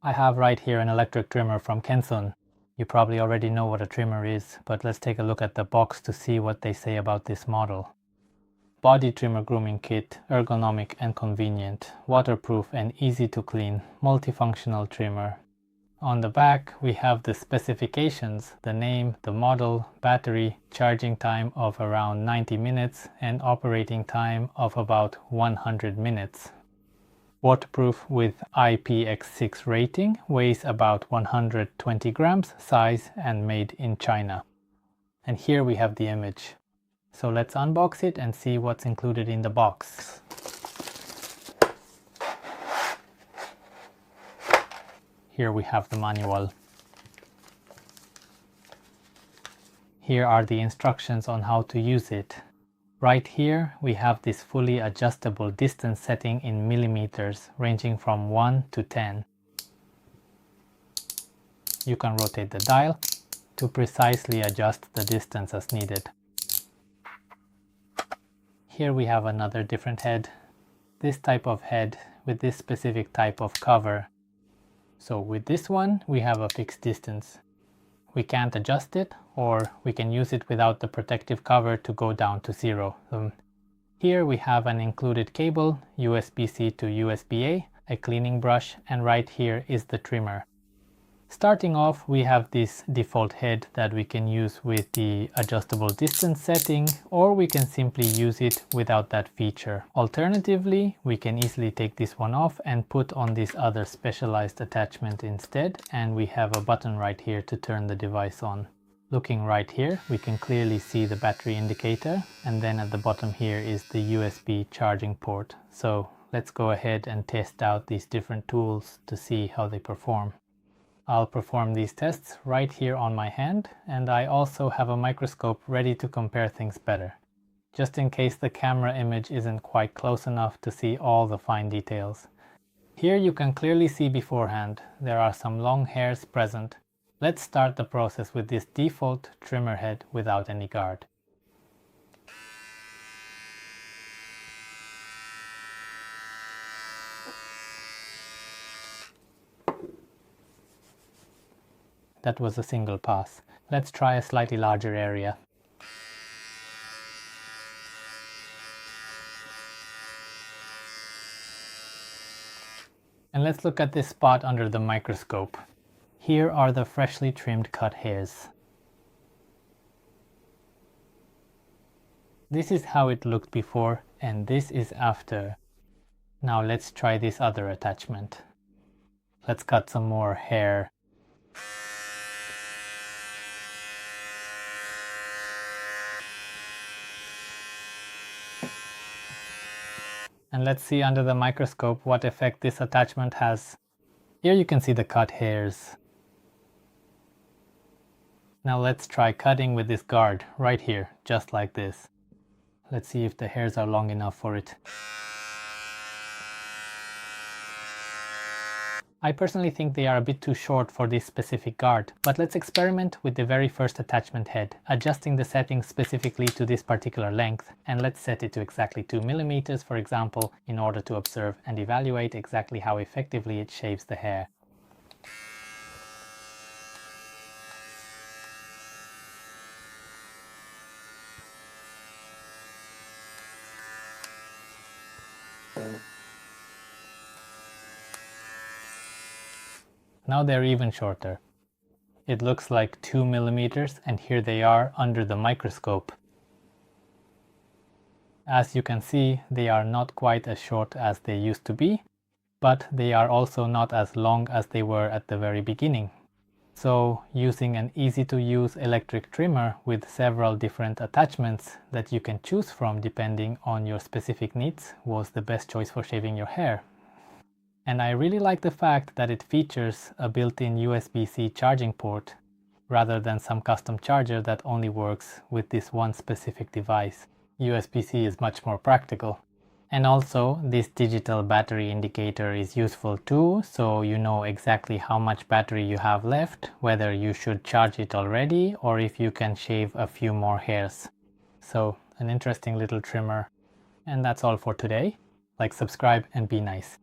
I have right here an electric trimmer from Kensen. You probably already know what a trimmer is, but let's take a look at the box to see what they say about this model. Body trimmer grooming kit, ergonomic and convenient, waterproof and easy to clean, multifunctional trimmer. On the back we have the specifications, the name, the model, battery, charging time of around 90 minutes and operating time of about 100 minutes. Waterproof with IPX6 rating, weighs about 120 grams, size and made in China. And here we have the image. So let's unbox it and see what's included in the box. Here we have the manual. Here are the instructions on how to use it. Right here we have this fully adjustable distance setting in millimeters, ranging from 1 to 10. You can rotate the dial to precisely adjust the distance as needed. Here we have another different head. This type of head with this specific type of cover. So with this one we have a fixed distance. We can't adjust it, or we can use it without the protective cover to go down to 0. Here we have an included cable, USB-C to USB-A, a cleaning brush, and right here is the trimmer. Starting off, we have this default head that we can use with the adjustable distance setting, or we can simply use it without that feature. Alternatively, we can easily take this one off and put on this other specialized attachment instead, and we have a button right here to turn the device on. Looking right here, we can clearly see the battery indicator, and then at the bottom here is the USB charging port. So let's go ahead and test out these different tools to see how they perform. I'll perform these tests right here on my hand, and I also have a microscope ready to compare things better, just in case the camera image isn't quite close enough to see all the fine details. Here you can clearly see beforehand there are some long hairs present. Let's start the process with this default trimmer head without any guard. That was a single pass. Let's try a slightly larger area. And let's look at this spot under the microscope. Here are the freshly trimmed cut hairs. This is how it looked before, and this is after. Now let's try this other attachment. Let's cut some more hair. And let's see under the microscope what effect this attachment has. Here you can see the cut hairs. Now let's try cutting with this guard right here, just like this. Let's see if the hairs are long enough for it. I personally think they are a bit too short for this specific guard, but let's experiment with the very first attachment head, adjusting the settings specifically to this particular length, and let's set it to exactly 2 millimeters, for example, in order to observe and evaluate exactly how effectively it shaves the hair. Now they're even shorter. It looks like 2 millimeters, and here they are under the microscope. As you can see, they are not quite as short as they used to be, but they are also not as long as they were at the very beginning. So using an easy-to-use electric trimmer with several different attachments that you can choose from depending on your specific needs was the best choice for shaving your hair. And I really like the fact that it features a built-in USB-C charging port rather than some custom charger that only works with this one specific device. USB-C is much more practical. And also, this digital battery indicator is useful too, so you know exactly how much battery you have left, whether you should charge it already or if you can shave a few more hairs. So, an interesting little trimmer. And that's all for today. Like, subscribe, and be nice.